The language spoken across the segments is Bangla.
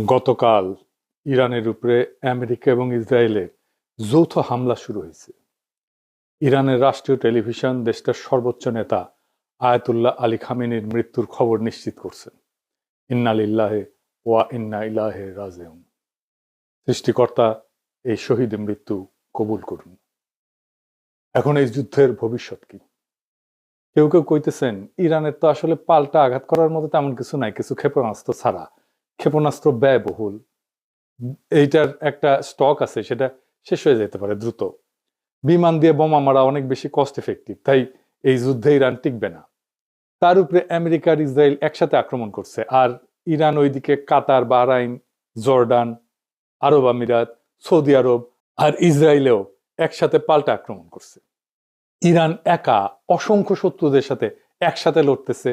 গতকাল ইরানের উপরে আমেরিকা এবং ইসরায়েলের যৌথ হামলা শুরু হয়েছে। ইরানের রাষ্ট্রীয় টেলিভিশন দেশটার সর্বোচ্চ নেতা আয়াতুল্লাহ আলী খামেনির মৃত্যুর খবর নিশ্চিত করছেন। ইন্না লিল্লাহি ওয়া ইন্না ইলাইহি রাজিউন। সৃষ্টিকর্তা এই শহীদের মৃত্যু কবুল করুন। এখন এই যুদ্ধের ভবিষ্যৎ কি? কেউ কেউ কইতেছেন ইরানের তো আসলে পাল্টা আঘাত করার মতো তেমন কিছু নাই, কিছু ক্ষেপণাস্ত্র ছাড়া। ক্ষেপণাস্ত্র ব্যয়বহুল, এইটার একটা স্টক আছে, সেটা শেষ হয়ে যেতে পারে দ্রুত। বিমান দিয়ে বোমা মারা অনেক বেশি কস্ট এফেক্টিভ, তাই এই যুদ্ধে ইরান টিকবে না। তার উপরে আমেরিকা আর ইসরায়েল একসাথে আক্রমণ করছে, আর ইরান ওইদিকে কাতার, বাহরাইন, জর্ডান, আরব আমিরাত, সৌদি আরব আর ইসরায়েলেও একসাথে পাল্টা আক্রমণ করছে। ইরান একা অসংখ্য শত্রুদের সাথে একসাথে লড়তেছে।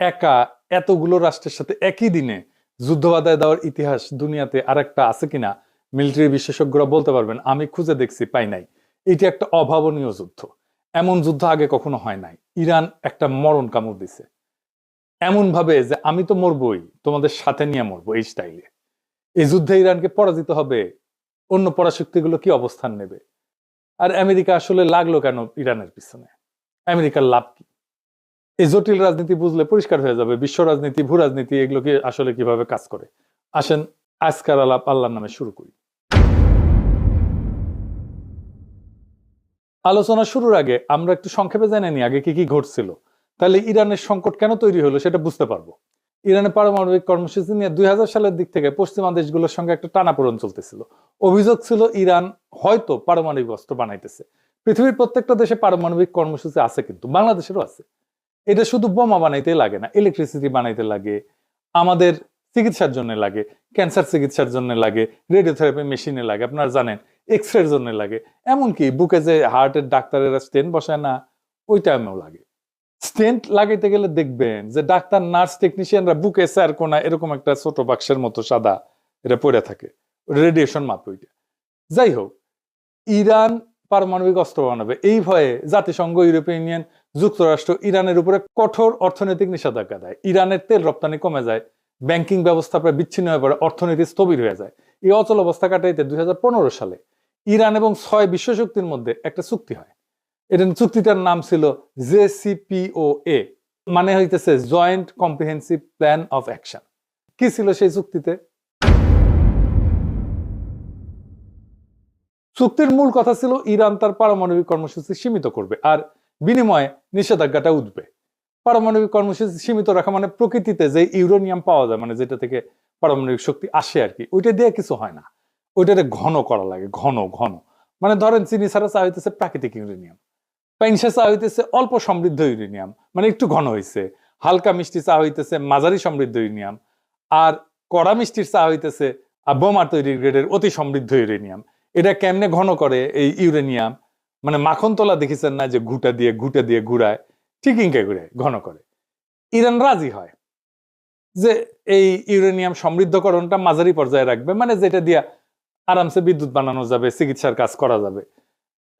একা এতগুলো রাষ্ট্রের সাথে একই দিনে যুদ্ধ বাধায় দেওয়ার ইতিহাস দুনিয়াতে আর একটা আছে কিনা মিলিটারি বিশেষজ্ঞরা বলতে পারবেন। আমি খুঁজে দেখছি, পাই নাই। এটি একটা অভাবনীয় যুদ্ধ, এমন যুদ্ধ আগে কখনো হয় নাই। ইরান একটা মরণ কামড় দিছে এমন ভাবে যে আমি তো মরবই, তোমাদের সাথে নিয়ে মরবো, এই স্টাইলে। এই যুদ্ধে ইরানকে পরাজিত হবে, অন্য পরাশক্তিগুলো কি অবস্থান নেবে? আর আমেরিকা আসলে লাগলো কেন ইরানের পিছনে? আমেরিকার লাভ কি? এই জটিল রাজনীতি বুঝলে পরিষ্কার হয়ে যাবে বিশ্ব রাজনীতি, ভূ রাজনীতি এগুলো কি আসলে কিভাবে কাজ করে। আসেন আজকার আলাপ আল্লাহর নামে শুরু করি। আলোচনা শুরুর আগে আমরা একটু সংক্ষেপে জেনে নিই আগে কি কি ঘটছিল, তাহলে ইরানের সংকট কেন তৈরি হলো সেটা বুঝতে পারবো। ইরানের পারমাণবিক কর্মসূচি নিয়ে 2000 সালের দিক থেকে পশ্চিমা দেশগুলোর সঙ্গে একটা টানাপোড়েন চলতেছিল। অভিযোগ ছিল ইরান হয়তো পারমাণবিক অস্ত্র বানাইতেছে। পৃথিবীর প্রত্যেকটা দেশে পারমাণবিক কর্মসূচি আছে, কিন্তু বাংলাদেশেরও আছে। এটা শুধু বোমা বানাইতে লাগে না, ইলেকট্রিসিটি বানাইতে লাগে, আমাদের চিকিৎসার জন্য লাগে, ক্যান্সার চিকিৎসার জন্য লাগে, রেডিওথেরাপি মেশিনে লাগে, আপনারা জানেন, এক্সরের জন্য লাগে, এমনকি বুকে যে হার্টের ডাক্তারেরা স্টেন্ট বসায় না, ওই টাইমেও লাগে। স্টেন্ট লাগাইতে গেলে দেখবেন যে ডাক্তার, নার্স, টেকনিশিয়ানরা বুকে স্যার কোনা এরকম একটা ছোট বাক্সের মতো সাদা এটা পড়ে থাকে, রেডিয়েশন মাপে ওইটা। যাই হোক, ইরান পারমাণবিক অস্ত্র বানাবে এই ভয়ে জাতিসংঘ, ইউরোপিয়ান ইউনিয়ন, যুক্তরাষ্ট্র ইরানের উপরে কঠোর অর্থনৈতিক নিষেধাজ্ঞা দেয়। ইরানের তেল রপ্তানি কমে যায়, ব্যাংকিং ব্যবস্থা প্রায় বিচ্ছিন্ন হয়ে পড়ে, অর্থনীতি স্থবির হয়ে যায়। এই অচল অবস্থা কাটাইতে 2015 সালে ইরান এবং 6 বিশ্বশক্তির মধ্যে একটা চুক্তি হয়। এটা চুক্তিটার নাম ছিল JCPOA, মানে হইতেছে joint comprehensive plan of action. কি ছিল সেই চুক্তিতে? চুক্তির মূল কথা ছিল ইরান তার পারমাণবিক কর্মসূচি সীমিত করবে, আর বিনিময়ে নিষেধাজ্ঞাটা উঠবে। পারমাণবিক কর্মসূচি সীমিত রাখা মানে প্রকৃতিতে যে ইউরেনিয়াম পাওয়া যায়, মানে যেটা থেকে পারমাণবিক শক্তি আসে আর কি, ওইটা দিয়ে কিছু হয় না, ওইটাতে ঘন করা লাগে, ঘন ঘন। মানে ধরেন চিনি ছাড়া চা হইতেছে প্রাকৃতিক ইউরেনিয়াম, পাইনসা চা হইতেছে অল্প সমৃদ্ধ ইউরেনিয়াম, মানে একটু ঘন হয়েছে। হালকা মিষ্টি চা হইতেছে মাঝারি সমৃদ্ধ ইউরেনিয়াম, আর কড়া মিষ্টির চা হইতেছে বোমার তৈরি গ্রেডের অতি সমৃদ্ধ ইউরেনিয়াম। এটা কেমনে ঘন করে এই ইউরেনিয়াম? মানে মাখন তোলা দেখেছেন না, যে ঘুটা দিয়ে ঘুরায়, ঠিক ইনকে ঘুরে ঘন করে। ইরান রাজি হয় যে এই ইউরেনিয়াম সমৃদ্ধকরণটা মাঝারি পর্যায়ে রাখবে, মানে যেটা দিয়া আরামসে বিদ্যুৎ বানানো যাবে, চিকিৎসার কাজ করা যাবে।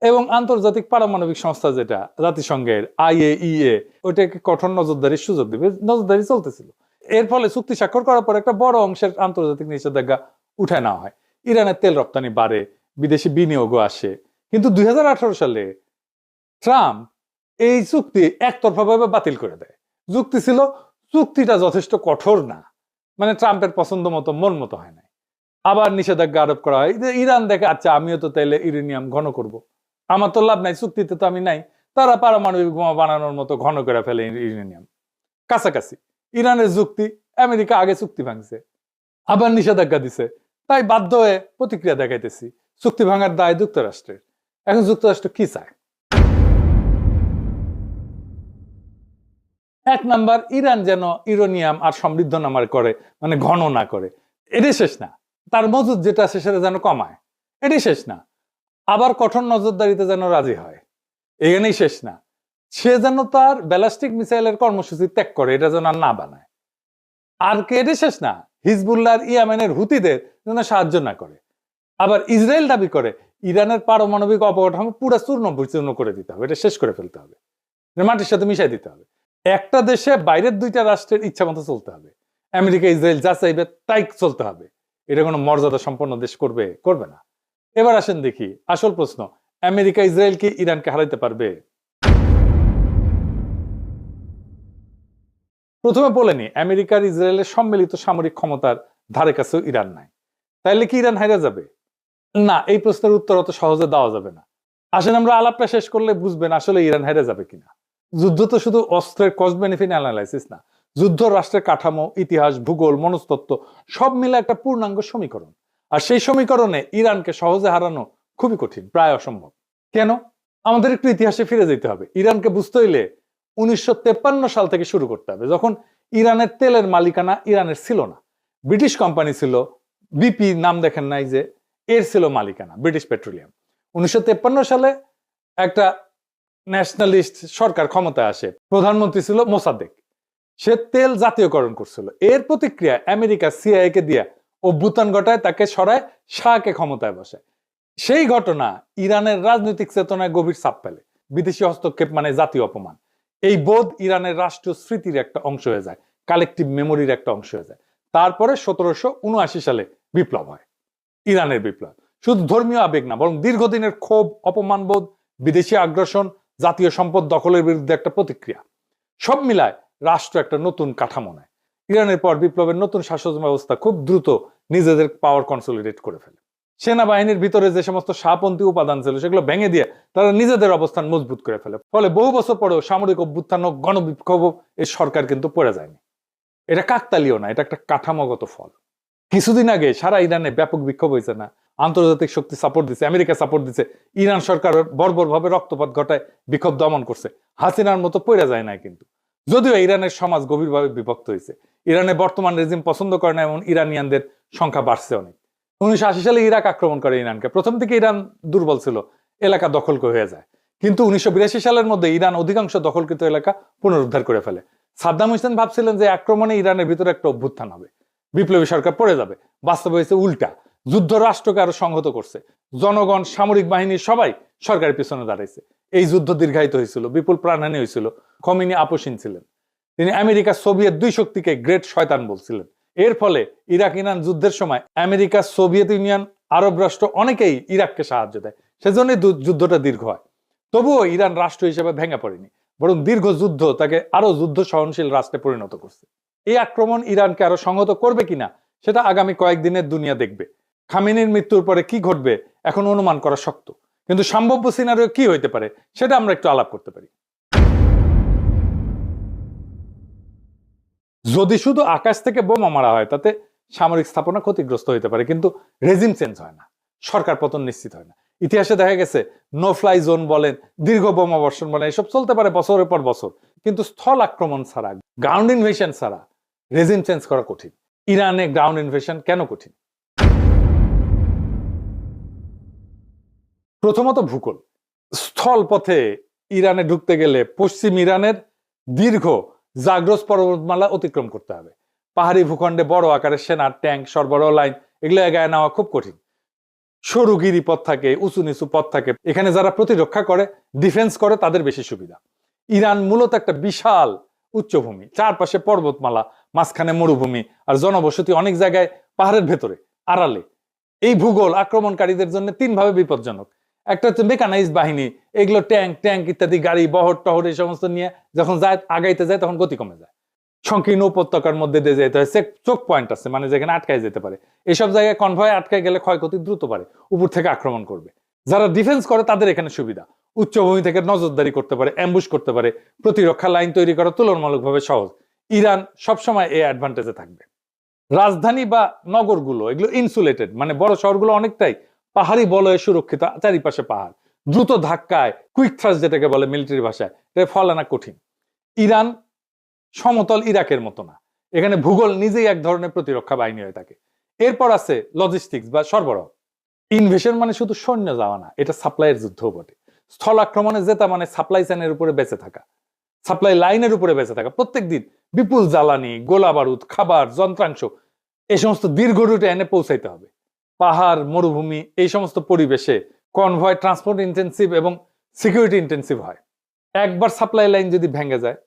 এবং আন্তর্জাতিক পারমাণবিক সংস্থা যেটা জাতিসংঘের IAEA, ওইটাকে কঠোর নজরদারির সুযোগ দিবে। নজরদারি চলতেছিল। এর ফলে চুক্তি স্বাক্ষর করার পর একটা বড় অংশের আন্তর্জাতিক নিষেধাজ্ঞা উঠায় নেওয়া হয়। ইরানের তেল রপ্তানি বাড়ে, বিদেশি বিনিয়োগও আসে। কিন্তু 2018 সালে ট্রাম্প এই চুক্তি একতরফাভাবে বাতিল করে দেয়। যুক্তি ছিল চুক্তিটা যথেষ্ট কঠোর না, মানে ট্রাম্পের পছন্দ মতো, মন মতো হয় না। আবার নিষেধাজ্ঞা আরোপ করা হয়। ইরান দেখে, আচ্ছা আমিও তো তাইলে ইউরেনিয়াম ঘন করব, আমার তো লাভ নাই, চুক্তিতে তো আমি নাই। তারা পারমাণবিক বোমা বানানোর মতো ঘন করে ফেলে ইউরেনিয়াম। কাছাকাছি ইরানের যুক্তি, আমেরিকা আগে চুক্তি ভাঙছে, আবার নিষেধাজ্ঞা দিছে, তাই বাধ্য হয়ে প্রতিক্রিয়া দেখাইতেছি। চুক্তি ভাঙার দায় যুক্তরাষ্ট্রের। এখন যুক্তরাষ্ট্র কি চায়? এক নাম্বার, ইরান যেন ইউরেনিয়াম আর সমৃদ্ধ নামার করে, মানে ঘন না করে। এটাই শেষ না, তার মজুদ যেটা আছে সেটা যেন কমায়, এটাই শেষ না। আবার কঠোর নজরদারিতে যেন রাজি হয়, এখানেই শেষ না। সে যেন তার ব্যালিস্টিক মিসাইলের কর্মসূচি ত্যাগ করে, এটা যেন আর না বানায়। আর কে? এটাই শেষ না, হিজবুল্লাহ, ইয়েমেনের হুতিদের যেন সাহায্য না করে। আবার ইসরায়েল দাবি করে ইরানের পারমাণবিক অবকাঠামো পুরো চূর্ণ বিচূর্ণ করে দিতে হবে, এটা শেষ করে ফেলতে হবে, মাটির সাথে মিশাই দিতে হবে। একটা দেশে বাইরের দুইটা রাষ্ট্রের ইচ্ছা মতো চলতে হবে। আমেরিকা ইসরায়েল যা চাইবে তাই চলতে হবে, এটা কোনো মর্যাদা সম্পন্ন দেশ করবে না। এবার আসেন দেখি আসল প্রশ্ন, আমেরিকা ইসরায়েল কি ইরানকে হারাইতে পারবে? প্রথমে বলেনি আমেরিকার ইসরায়েলের সম্মিলিত সামরিক ক্ষমতার ধারে কাছেও ইরান নাই, তাইলে কি ইরান হারা যাবে? না, এই প্রশ্নের উত্তর অত সহজে দেওয়া যাবে না। আসেন আমরা আলাপটা শেষ করলে বুঝবেন আসলে ইরান হেরে যাবে কিনা। যুদ্ধ তো শুধু অস্ত্রের কস্ট বেনিফিট অ্যানালাইসিস না, যুদ্ধ রাষ্ট্রের কাঠামো, ইতিহাস, ভূগোল, মনস্তত্ত্ব সব মিলে একটা পূর্ণাঙ্গ সমীকরণ। আর সেই সমীকরণে ইরানকে সহজে হারানো খুবই কঠিন, প্রায় অসম্ভব। কেন? আমাদের একটু ইতিহাসে ফিরে যেতে হবে। ইরানকে বুঝতে হইলে 1953 সাল থেকে শুরু করতে হবে, যখন ইরানের তেলের মালিকানা ইরানের ছিল না, ব্রিটিশ কোম্পানি ছিল, বিপি নাম দেখেন নাই যে, এর ছিল মালিকানা, ব্রিটিশ পেট্রোলিয়াম। 1953 সালে একটা ন্যাশনালিস্ট সরকার ক্ষমতায় আসে, প্রধানমন্ত্রী ছিল মোসাদ্দেক, সে তেল জাতীয়করণ করছিল। এর প্রতিক্রিয়া আমেরিকা সিআইএ কে দিয়া অভ্যুত্থান ঘটায়, তাকে সরায়, শাহকে ক্ষমতায় বসায়। সেই ঘটনা ইরানের রাজনৈতিক চেতনায় গভীর ছাপ ফেলে। বিদেশি হস্তক্ষেপ মানে জাতীয় অপমান, এই বোধ ইরানের রাষ্ট্রীয় স্মৃতির একটা অংশ হয়ে যায়, কালেকটিভ মেমোরির একটা অংশ হয়ে যায়। তারপরে 1779 সালে বিপ্লব হয়, ইরানের বিপ্লব। শুধু ধর্মীয় আবেগ না, বরং দীর্ঘদিনের ক্ষোভ, অপমানবোধ, বিদেশি আগ্রাসন, জাতীয় সম্পদ দখলের বিরুদ্ধে একটা প্রতিক্রিয়া, সব মিলায় রাষ্ট্র একটা নতুন কাঠামো নেয়। ইরানের পর বিপ্লবের নতুন শাসন ব্যবস্থা খুব দ্রুত নিজেদের পাওয়ার কনসলিডেট করে ফেলে। সেনাবাহিনীর ভিতরে যে সমস্ত শাহপন্থী উপাদান ছিল সেগুলো ভেঙে দিয়ে তারা নিজেদের অবস্থান মজবুত করে ফেলে। ফলে বহু বছর পরেও সামরিক অভ্যুত্থান ও গণবিক্ষোভ এই সরকার কিন্তু পড়ে যায়নি। এটা কাকতালীয় না, এটা একটা কাঠামোগত ফল। কিছুদিন আগে সারা ইরানে ব্যাপক বিক্ষোভ হয়েছে না? আন্তর্জাতিক শক্তি সাপোর্ট দিচ্ছে, আমেরিকা সাপোর্ট দিচ্ছে, ইরান সরকার বর্বর ভাবে রক্তপাত ঘটায় বিক্ষোভ দমন করছে, হাসিনার মতো পড়ে যায় না। কিন্তু যদিও ইরানের সমাজ গভীরভাবে বিভক্ত হয়েছে, ইরানের বর্তমান রেজিম পছন্দ করে না এমন ইরানিয়ানদের সংখ্যা বাড়ছে অনেক। 1980 সালে ইরাক আক্রমণ করে ইরানকে। প্রথম থেকে ইরান দুর্বল ছিল, এলাকা দখল হয়ে যায়, কিন্তু 1982 সালের মধ্যে ইরান অধিকাংশ দখলকৃত এলাকা পুনরুদ্ধার করে ফেলে। সাদ্দাম হোসেন ভাবছিলেন যে আক্রমণে ইরানের ভিতরে একটা অভ্যুত্থান হবে, বিপ্লবী সরকার পড়ে যাবে। বাস্তবে হয়েছে উল্টা, যুদ্ধ রাষ্ট্রকে আরো সংহত করছে, জনগণ, সামরিক বাহিনী সবাই সরকারের পিছনে দাঁড়াইছে। এই যুদ্ধ দীর্ঘায়িত হয়েছিল, বিপুল প্রাণহানি হয়েছিল। খমিনি আপোষহীন ছিলেন, তিনি আমেরিকা সোভিয়েত দুই শক্তিকে গ্রেট শয়তান বলছিলেন। এর ফলে ইরাক ইরান যুদ্ধের সময় আমেরিকা, সোভিয়েত ইউনিয়ন, আরব রাষ্ট্র অনেকেই ইরাককে সাহায্য দেয়, সেজন্য যুদ্ধটা দীর্ঘ হয়। তবুও ইরান রাষ্ট্র হিসেবে ভেঙে পড়েনি, বরং দীর্ঘ যুদ্ধ তাকে আরো যুদ্ধ সহনশীল রাষ্ট্রে পরিণত করছে। এই আক্রমণ ইরানকে আরো সংহত করবে কিনা সেটা আগামী কয়েকদিনের দুনিয়া দেখবে। খামেনির মৃত্যুর পরে কি ঘটবে এখন অনুমান করা শক্ত, কিন্তু সম্ভাব্য সিনারিও কি হইতে পারে সেটা আমরা একটু আলাপ করতে পারি। যদি শুধু আকাশ থেকে বোমা মারা হয় তাতে সামরিক স্থাপনা ক্ষতিগ্রস্ত হইতে পারে, কিন্তু রেজিম চেঞ্জ হয় না, সরকার পতন নিশ্চিত হয় না। ইতিহাসে দেখা গেছে নো ফ্লাই জোন বলেন, দীর্ঘ বোমা বর্ষণ বলেন, এসব চলতে পারে বছরের পর বছর, কিন্তু স্থল আক্রমণ ছাড়া, গ্রাউন্ড ইনভেশন ছাড়া রেজিম চেঞ্জ করা কঠিন। ইরানে গ্রাউন্ড ইনভেশন কেন কঠিন? প্রথমত ভূগোল। স্থল পথে ইরানে ঢুকতে গেলে পশ্চিম ইরানের দীর্ঘ জাগ্রস পর্বতমালা অতিক্রম করতে হবে। পাহাড়ি ভূখণ্ডে বড় আকারের সেনা, ট্যাঙ্ক, সরবরাহ লাইন এগুলো এগায় নেওয়া খুব কঠিন। সরু গিরিপথ থাকে, উঁচু নিচু পথ থাকে, এখানে যারা প্রতিরক্ষা করে, ডিফেন্স করে, তাদের বেশি সুবিধা। ইরান মূলত একটা বিশাল উচ্চভূমি, চারপাশে পর্বতমালা, মাঝখানে মরুভূমি, আর জনবসতি অনেক জায়গায় পাহাড়ের ভেতরে, আড়ালে। এই ভূগোল আক্রমণকারীদের জন্য তিনভাবে বিপজ্জনক। একটা হচ্ছে মেকানাইজড বাহিনী, এগুলো ট্যাঙ্ক ইত্যাদি, গাড়ি, বহর টহর এই সমস্ত নিয়ে যখন যায়, আগাইতে যায়, তখন গতি কমে যায়। সংকীর্ণ উপত্যকার মধ্যে দিয়ে যেতে হয়, চোখ পয়েন্ট আছে, মানে যেখানে আটকায় যেতে পারে। এসব জায়গায় কনভয় আটকায় গেলে ক্ষয়ক্ষতি দ্রুত পারে, উপর থেকে আক্রমণ করবে। যারা ডিফেন্স করে তাদের এখানে সুবিধা, উচ্চভূমি থেকে নজরদারি করতে পারে, অ্যাম্বুশ করতে পারে, প্রতিরক্ষা লাইন তৈরি করা তুলনামূলকভাবে সহজ। ইরান সবসময় এই অ্যাডভান্টেজে থাকবে। রাজধানী বা নগরগুলো এগুলো ইনসুলেটেড, মানে বড় শহরগুলো অনেকটাই পাহাড়ি বলয়ে সুরক্ষিত, চারিপাশে পাহাড়। দ্রুত ধাক্কায়, কুইক থ্রাস্ট যেটাকে বলে মিলিটারি ভাষায়, এটা ফল আনা কঠিন। ইরান সমতল ইরাকের মতো না, এখানে ভূগোল নিজেই এক ধরনের প্রতিরক্ষা বাহিনী হয়ে থাকে। এরপর আছে লজিস্টিক্স বা সরবরাহ। ইনভেশন মানে শুধু সৈন্য যাওয়া না, এটা সাপ্লাইয়ের যুদ্ধও বটে। স্থল আক্রমণে জেতা মানে সাপ্লাই চেনের উপরে বেঁচে থাকা, সাপ্লাই লাইনের উপরে বেঁচে থাকা। প্রত্যেক দিন বিপুল জ্বালানি, গোলা বারুদ, খাবার, যন্ত্রাংশ এই সমস্ত দীর্ঘ রুটে এনে পৌঁছাইতে হবে। পাহাড়, মরুভূমি এই সমস্ত পরিবেশে কনভয় ট্রান্সপোর্ট ইন্টেন্সিভ এবং সিকিউরিটি ইন্টেন্সিভ হয়। একবার সাপ্লাই লাইন যদি ভেঙে যায়,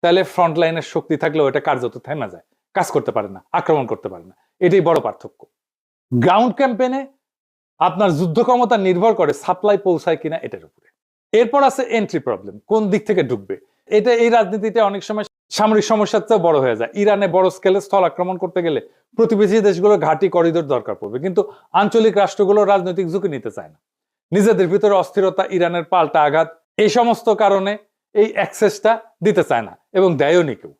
তাহলে ফ্রন্ট লাইনের শক্তি থাকলেও এটা কার্যত থেমে যায়, কাজ করতে পারে না, আক্রমণ করতে পারে না। এটাই বড় পার্থক্য। গ্রাউন্ড ক্যাম্পেনে আপনার যুদ্ধ ক্ষমতা নির্ভর করে সাপ্লাই পৌঁছায় কিনা এটার উপরে। এরপর আছে এন্ট্রি প্রবলেম, কোন দিক থেকে ঢুকবে। এটা এই রাজনীতিতে অনেক সময় সামরিক সমস্যার চেয়ে বড় হয়ে যায়। ইরানে বড় স্কেলে স্থল আক্রমণ করতে গেলে প্রতিবেশী দেশগুলোর ঘাঁটি করিডোর দরকার পড়বে, কিন্তু আঞ্চলিক রাষ্ট্রগুলো রাজনৈতিক ঝুঁকি নিতে চায় না। নিজেদের ভিতরে অস্থিরতা, ইরানের পাল্টা আঘাত, এই সমস্ত কারণে এই অ্যাক্সেসটা দিতে চায় না এবং দেয়ও নি কেউ।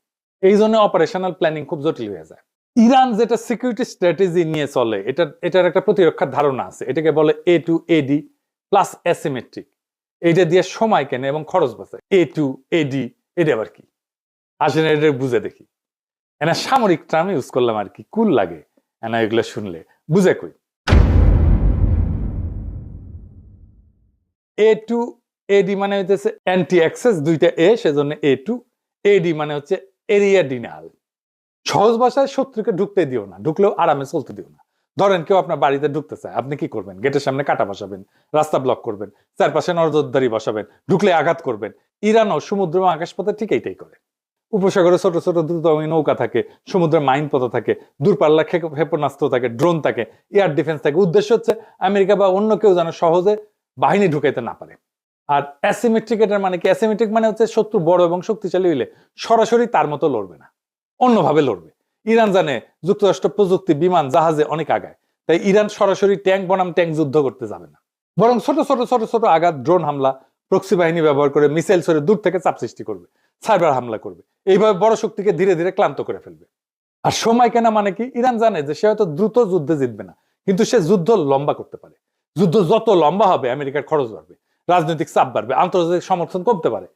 এই জন্য অপারেশনাল প্ল্যানিং খুব জটিল হয়ে যায়। ইরান যেটা সিকিউরিটি স্ট্র্যাটেজি নিয়ে চলে, এটার একটা প্রতিরক্ষার ধারণা আছে। এটাকে বলে এ টু এডি প্লাস অ্যাসিমেট্রিক। এইটা দিয়ে সময় কেনে এবং খরচ বাঁচায়। এ টু এডি এটা আবার কি আসেন, এটা বুঝে দেখি। এনা সামরিক টার্ম ইউজ করলাম আর কি, কুল লাগে এনা এগুলো শুনলে, বুঝে কই। এ টু এডি মানে হচ্ছে অ্যান্টি অ্যাক্সেস, দুইটা এ, সেজন্য এ টু এডি মানে হচ্ছে এরিয়া ডিনাল। সহজ ভাষায় শত্রুকে ঢুকতে দিও না, ঢুকলেও আরামে চলতে দিও না। ধরেন কেউ আপনার বাড়িতে ঢুকতে চায়, আপনি কি করবেন? গেটের সামনে কাটা বসাবেন, রাস্তা ব্লক করবেন, চারপাশে নজরদারি বসাবেন, ঢুকলে আঘাত করবেন। ইরানও সমুদ্র এবং আকাশপথে ঠিক এইটাই করে। উপসাগরে ছোট ছোট দ্রুতগামী নৌকা থাকে, সমুদ্রের মাইন পথ থাকে, দূরপাল্লা ক্ষেপণাস্ত্র থাকে, ড্রোন থাকে, এয়ার ডিফেন্স থাকে। উদ্দেশ্য হচ্ছে আমেরিকা বা অন্য কেউ যেন সহজে বাহিনী ঢুকাইতে না পারে। আর অ্যাসিমেট্রিক, এটার মানে কি? অ্যাসিমেট্রিক মানে হচ্ছে শত্রু বড় এবং শক্তিশালী হইলে সরাসরি তার মতো লড়বে না, অন্যভাবে লড়বে। ইরান জানে যুক্তরাষ্ট্র প্রযুক্তি, বিমান, জাহাজে অনেক আগায়, তাই ইরান সরাসরি ট্যাঙ্ক বনাম ট্যাঙ্ক যুদ্ধ করতে যাবে না, বরং ছোট ছোট ছোট ছোট আঘাত, ড্রোন হামলা, প্রক্সি বাহিনী ব্যবহার করে মিসাইল ছড়ে দূর থেকে চাপ সৃষ্টি করবে, সাইবার হামলা করবে। এইভাবে বড় শক্তিকে ধীরে ধীরে ক্লান্ত করে ফেলবে। আর সময় কেনা মানে কি? ইরান জানে যে সে হয়তো দ্রুত যুদ্ধে জিতবে না, কিন্তু সে যুদ্ধ লম্বা করতে পারে। যুদ্ধ যত লম্বা হবে আমেরিকার খরচ বাড়বে, রাজনৈতিক চাপ বাড়বে, আন্তর্জাতিক সমর্থন কমতে পারে,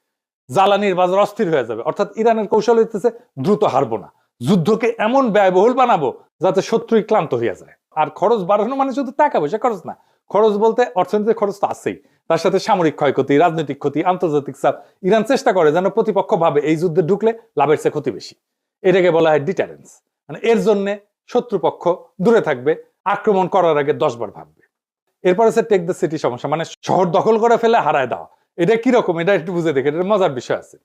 জ্বালানির বাজার অস্থির হয়ে যাবে। অর্থাৎ ইরানের কৌশল হইতেছে দ্রুত হারবো না, যুদ্ধকে এমন ব্যয়বহুল বানাবো যাতে শত্রুই ক্লান্ত হইয়া যায়। আর খরচ বাড়ানো মানে শুধু টাকা পয়সা খরচ না, খরচ বলতে অর্থনৈতিক খরচ তো আছেই, তার সাথে সামরিক ক্ষয়ক্ষতি, রাজনৈতিক ক্ষতি, আন্তর্জাতিক চাপ। ইরান চেষ্টা করে যেন প্রতিপক্ষ ভাবে এই যুদ্ধে ঢুকলে লাভের চেয়ে ক্ষতি বেশি। এটাকে বলা হয় ডিটারেন্স। মানে এর জন্য শত্রুপক্ষ দূরে থাকবে, আক্রমণ করার আগে 10 বার ভাববে। এরপর হচ্ছে টেক দ্য সিটি সমস্যা, মানে শহর দখল করে ফেলে হারায় দেওয়া। এটা কিরকম, এটা একটু বুঝে দেখে, এটা মজার বিষয় আছে।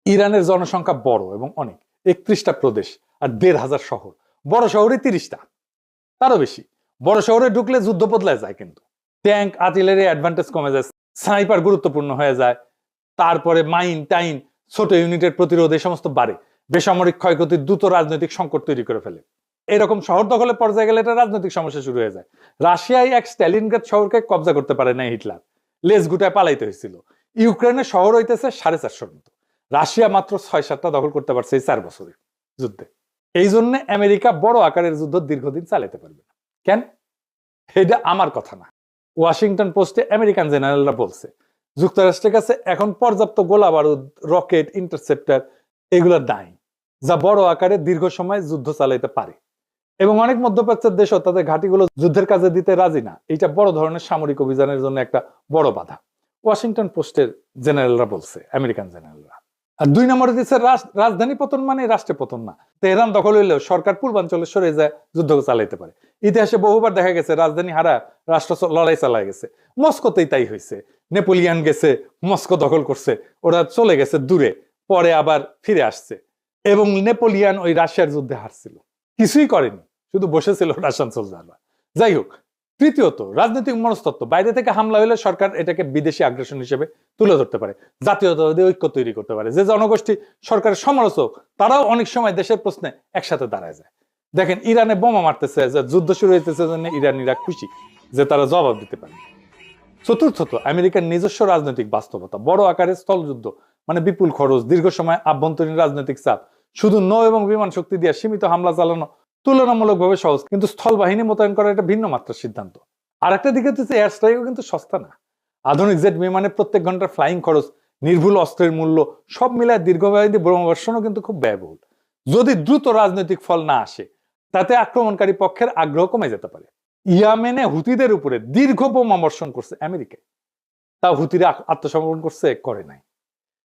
ইরানের জনসংখ্যা বড় এবং অনেক, 31টা প্রদেশ আর 1,500 শহর। বড় শহরে 30টা, তারও বেশি। বড় শহরে ঢুকলে যুদ্ধ বদলায় যায়, কিন্তু ট্যাঙ্ক, আর্টিলারি অ্যাডভান্টেজ কমে যায়, স্নাইপার গুরুত্বপূর্ণ হয়ে যায়, তারপরে মাইন টাইন, ছোট ইউনিটের প্রতিরোধ, এই সমস্ত বাড়ে। বেসামরিক ক্ষয়ক্ষতি দ্রুত রাজনৈতিক সংকট তৈরি করে ফেলে। এরকম শহর দখলের পর্যায়ে গেলে এটা রাজনৈতিক সমস্যা শুরু হয়ে যায়। রাশিয়ায় এক স্ট্যালিনগ্রাদ শহরকে কবজা করতে পারে না হিটলার, লেজ গুটায় পালাইতে হয়েছিল। ইউক্রেনের শহর হইতেছে 450 মতো, রাশিয়া মাত্র 6-7টা দখল করতে পারছে এই 4 বছরে যুদ্ধে। এই জন্য আমেরিকা বড় আকারের যুদ্ধ দীর্ঘদিন চালাতে পারবে না। কেন? এটা আমার কথা না, ওয়াশিংটন পোস্টে আমেরিকান জেনারেলরা বলছে যুক্তরাষ্ট্রের কাছে এখন পর্যাপ্ত গোলা বারুদ, রকেট, ইন্টারসেপ্টার এগুলো নাই, যা বড় আকারে দীর্ঘ সময় যুদ্ধ চালাইতে পারে। এবং অনেক মধ্যপ্রাচ্যের দেশও তাদের ঘাঁটিগুলো যুদ্ধের কাজে দিতে রাজি না। এটা বড় ধরনের সামরিক অভিযানের জন্য একটা বড় বাধা, ওয়াশিংটন পোস্টের জেনারেলরা বলছে, আমেরিকান জেনারেলরা। আর 2 নম্বরে দিচ্ছে রাজধানী পতন মানে রাষ্ট্রে পতন না। তেহরান দখল হইলেও সরকার পূর্বাঞ্চলে সরে যায়, যুদ্ধ চালাইতে পারে। ইতিহাসে বহুবার দেখা গেছে রাজধানী হারা রাষ্ট্র লড়াই চালায় গেছে। মস্কোতেই তাই হয়েছে, নেপোলিয়ান গেছে, মস্কো দখল করছে, ওরা চলে গেছে দূরে, পরে আবার ফিরে আসছে। এবং নেপোলিয়ান ওই রাশিয়ার যুদ্ধে হারছিল, কিছুই করেনি, শুধু বসেছিল রাশিয়ান সোলজাররা। যাই হোক, তৃতীয়ত রাজনৈতিক মনস্তত্ত্ব। বাইরে থেকে হামলা হলে সরকার এটাকে বিদেশি আগ্রাসন হিসেবে তুলে ধরতে পারে, জাতীয়তাবাদী ঐক্য তৈরি করতে পারে। যে জনগোষ্ঠী সরকারের সমালোচক তারাও অনেক সময় দেশের প্রশ্নে একসাথে দাঁড়ায় যায়। দেখেন ইরানে বোমা মারতেছে, যে যুদ্ধ শুরু হইতেছে, জন্য ইরানিরা খুশি যে তারা জবাব দিতে পারে। চতুর্থত আমেরিকার নিজস্ব রাজনৈতিক বাস্তবতা। বড় আকারের স্থলযুদ্ধ মানে বিপুল খরচ, দীর্ঘ সময় আভ্যন্তরীণ রাজনৈতিক চাপ। শুধু নৌ এবং বিমান শক্তি দিয়ে সীমিত হামলা চালানো তুলনামূলকভাবে সহজ, কিন্তু স্থল বাহিনী মোতায়েন করা একটা ভিন্ন মাত্রার সিদ্ধান্ত। আর একটা দিকে হচ্ছে এয়ার স্ট্রাইকও কিন্তু সস্তা না। আধুনিক জেট বিমানের প্রত্যেক ঘন্টার ফ্লাইং খরচ, নির্ভুল অস্ত্রের মূল্য, সব মিলায় দীর্ঘমেয়াদী বোমাবর্ষণও কিন্তু খুব ব্যয়বহুল। যদি দ্রুত রাজনৈতিক ফল না আসে, তাতে আক্রমণকারী পক্ষের আগ্রহ কমে যেতে পারে। ইয়ামেনে হুতিদের উপরে দীর্ঘ বোমাবর্ষণ করছে আমেরিকায়, তা হুতিরা আত্মসমর্পণ করছে? করে নাই।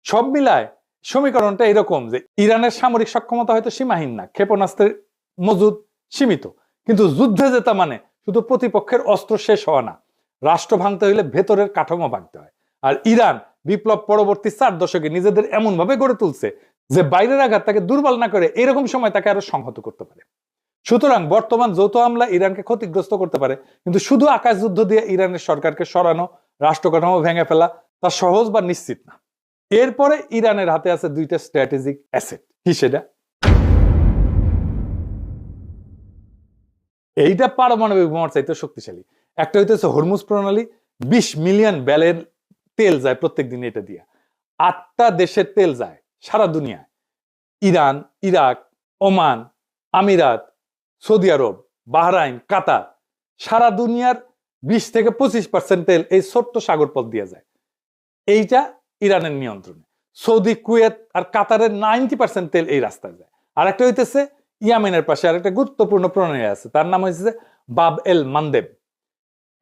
সব মিলায় সমীকরণটা এরকম যে ইরানের সামরিক সক্ষমতা হয়তো সীমাহীন না, ক্ষেপণাস্ত্রের মজুদ সীমিত, কিন্তু যুদ্ধে জেতা মানে শুধু প্রতিপক্ষের অস্ত্র শেষ হওয়া না, রাষ্ট্র ভাঙতে হইলে ভেতরের কাঠামো ভাঙতে হয়। আর ইরান বিপ্লব পরবর্তী 4 দশকে নিজেদের এমন ভাবে গড়ে তুলছে যে বাইরের আঘাত তাকে দুর্বল না করে এরকম সময় তাকে আরো সংহত করতে পারে। সুতরাং বর্তমান যৌথ হামলা ইরানকে ক্ষতিগ্রস্ত করতে পারে, কিন্তু শুধু আকাশ যুদ্ধ দিয়ে ইরানের সরকারকে সরানো, রাষ্ট্র কাঠামো ভেঙে ফেলা তা সহজ বা নিশ্চিত না। এরপরে ইরানের হাতে আছে 2টা স্ট্র্যাটেজিক অ্যাসেট। কি সেটা? এইটা পারমাণবিক বোমার চাইতে শক্তিশালী। একটা হইতেছে হরমুজ প্রণালী, 20 মিলিয়ন ব্যারেল তেল যায় প্রত্যেক দিন এটা দিয়ে। 8টা দেশের তেল যায় সারা দুনিয়ায়, ইরান, ইরাক, ওমান, আমিরাত, সৌদি আরব, বাহরাইন, কাতার, সারা দুনিয়ার 20 থেকে 25% তেল এই ছোট্ট সাগর পথ দিয়ে যায়। এইটা ইরানের নিয়ন্ত্রণে। সৌদি, কুয়েত আর কাতারের 90% তেল এই রাস্তায় যায়। আর একটা হইতেছে ইয়ামেনের পাশে আর একটা গুরুত্বপূর্ণ প্রণালী আছে, তার নাম হচ্ছে বাব এল মানদেব।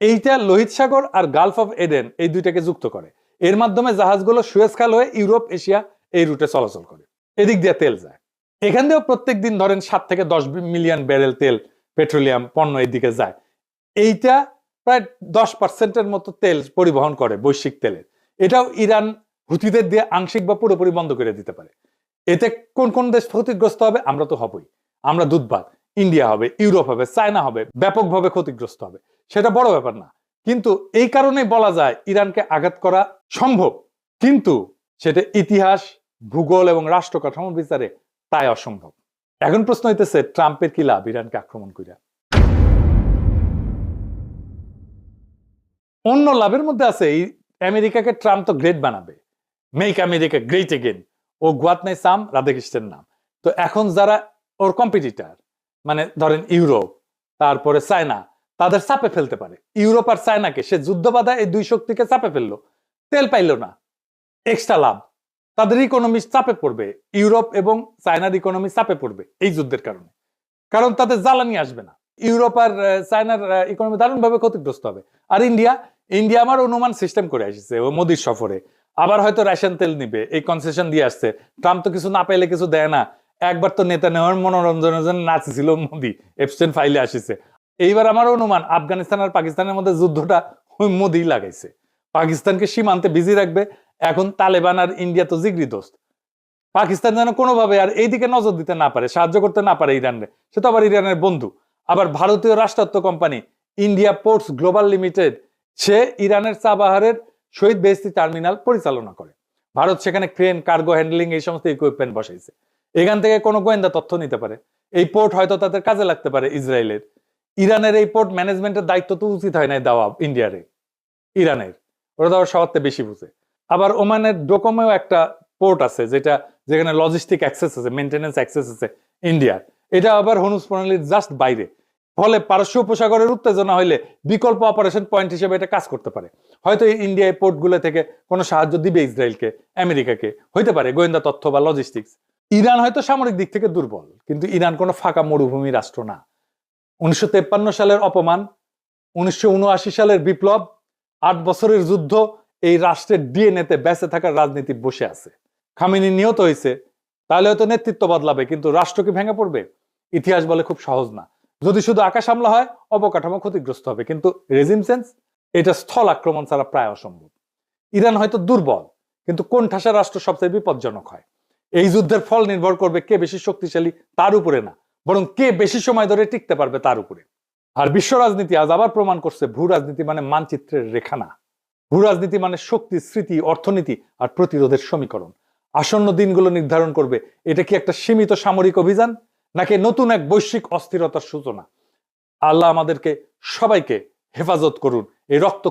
এইটা লোহিত সাগর আর গালফ অফ এডেন এই দুইটাকে যুক্ত করে। এর মাধ্যমে জাহাজগুলো সুয়েজ খাল হয়ে ইউরোপ, এশিয়া এই রুটে চলাচল করে। এদিক দিয়ে তেল যায়। এখান দিয়েও প্রত্যেক দিন ধরেন 7 থেকে 10 মিলিয়ন ব্যারেল তেল, পেট্রোলিয়াম পণ্য এইদিকে যায়। এইটা প্রায় 10%-এর মতো তেল পরিবহন করে বৈশ্বিক তেলের। এটাও ইরান হুতিদের দিয়ে আংশিক বা পুরোপুরি বন্ধ করে দিতে পারে। এতে কোন কোন দেশ ক্ষতিগ্রস্ত হবে? আমরা তো হবই। আমরা দুধবাদ, ইন্ডিয়া হবে, ইউরোপ হবে, চায়না হবে, ব্যাপকভাবে ক্ষতিগ্রস্ত হবে। সেটা বড় ব্যাপার না, কিন্তু এই কারণেই বলা যায় ইরানকে আঘাত করা সম্ভব, কিন্তু সেটা ইতিহাস, ভূগোল এবং রাষ্ট্র কাঠামো বিচারে তাই অসম্ভব। এখন প্রশ্ন হইতেছে ট্রাম্পের কি লাভ ইরানকে আক্রমণ কইরা? অন্য লাভের মধ্যে আছে আমেরিকাকে ট্রাম্প তো গ্রেট বানাবে, মেক আমেরিকা গ্রেট এগেন। ও গুয়াতনাই সাম রাধাকৃষ্ণের নাম। তো এখন যারা ওর কম্পিটিটর, মানে ধরেন ইউরোপ, তারপরে চায়না, তাদের চাপে ফেলতে পারে। ইউরোপ আর চায়নাকে সে যুদ্ধ বাধা এই দুই শক্তিকে চাপে ফেললো, তেল পাইল না, এক্সট্রা লাভ। তাদের ইকোনমি চাপে পড়বে, ইউরোপ এবং চায়নার ইকোনমি চাপে পড়বে এই যুদ্ধের কারণে, কারণ তাদের জ্বালানি আসবে না। ইউরোপ আর চায়নার ইকোনমি দারুণভাবে ক্ষতিগ্রস্ত হবে। আর ইন্ডিয়া আমার অনুমান সিস্টেম করে আসছে ও মোদির সফরে, আবার হয়তো রাশিয়ান তেল নিবে, এই কনসেশন দিয়ে আসছে। ট্রাম্প তো কিছু না পাইলে কিছু দেয় না। একবার তো নেতা নেওয়ার মনোরঞ্জনের জন্য নাচছিল মোদি, এপস্টেইন ফাইলে আসিছে। এইবার আমার অনুমান আফগানিস্তান আর পাকিস্তানের মধ্যে যুদ্ধটা ওই মোদি লাগাইছে, পাকিস্তানকে সীমান্তে বিজি রাখবে। এখন তালেবান আর ইন্ডিয়া তো জিগরি দোস্ত, পাকিস্তান যেন কোনোভাবে আর এইদিকে নজর দিতে না পারে, সাহায্য করতে না পারে ইরানরে। সে তো আবার ইরানের বন্ধু। আবার ভারতীয় রাষ্ট্রায়ত্ত company India ports global limited, সে ইরানের চাবাহারের শহীদ বেহেশতি টার্মিনাল পরিচালনা করে। ভারত সেখানে ক্রেন, কার্গো হ্যান্ডলিং এই সমস্ত ইকুইপমেন্ট বসাইছে। এখান থেকে কোনো গোয়েন্দা তথ্য নিতে পারে। এই পোর্ট হয়তো তাদের কাজে লাগতে পারে ইসরায়েলের। ইরানের এই পোর্ট ম্যানেজমেন্টের দায়িত্ব তো উচিত হয় নাই দেওয়া ইন্ডিয়ারে, ইরানের। ওরা দেওয়ার সবার বেশি বুঝে। আবার ওমানের ডোকোমেও একটা পোর্ট আছে যেখানে লজিস্টিক অ্যাক্সেস আছে, মেইনটেনেন্স অ্যাক্সেস আছে ইন্ডিয়ার। এটা আবার হরমুজ প্রণালীর জাস্ট বাইরে। ফলে পারস্য উপসাগরের উত্তেজনা হইলে বিকল্প অপারেশন পয়েন্ট হিসেবে এটা কাজ করতে পারে। হয়তো ইন্ডিয়া এই পোর্টগুলো থেকে কোনো সাহায্য দিবে ইসরায়েলকে, আমেরিকাকে, হইতে পারে গোয়েন্দা তথ্য বা লজিস্টিক্স। ইরান হয়তো সামরিক দিক থেকে দুর্বল, কিন্তু ইরান কোনো ফাঁকা মরুভূমি রাষ্ট্র না। 1953 সালের অপমান, 1979 সালের বিপ্লব, 8 বছরের যুদ্ধ এই রাষ্ট্রের ডিএনএতে বেঁচে থাকার রাজনীতি বসে আছে। খামেনি নিহত হয়েছে, তাহলে হয়তো নেতৃত্ব বদলাবে, কিন্তু রাষ্ট্র কি ভেঙে পড়বে? ইতিহাস বলে খুব সহজ না। যদি শুধু আকাশ হামলা হয় অবকাঠামো ক্ষতিগ্রস্ত হবে, কিন্তু রেজিম চেঞ্জ এটা স্থল আক্রমণ ছাড়া প্রায় অসম্ভব। ইরান হয়তো দুর্বল, কিন্তু কোন ঠাসা রাষ্ট্র সবচেয়ে বিপজ্জনক হয়? এই যুদ্ধের ফল নির্ভর করবে কে বেশি শক্তিশালী তার উপরে না, বরং কে বেশি সময় ধরে টিকতে পারবে তার উপরে। আর বিশ্ব রাজনীতি আজ আবার প্রমাণ করছে ভূ রাজনীতি মানে মানচিত্রের রেখা না। ভূ রাজনীতি মানে শক্তি, স্মৃতি, অর্থনীতি আর প্রতিরোধের সমীকরণ। আসন্ন দিনগুলো নির্ধারণ করবে এটা কি একটা সীমিত সামরিক অভিযান নাকি নতুন এক বৈশ্বিক অস্থিরতার সূচনা। আল্লাহ আমাদেরকে সবাইকে হেফাজত করুন এই রক্ত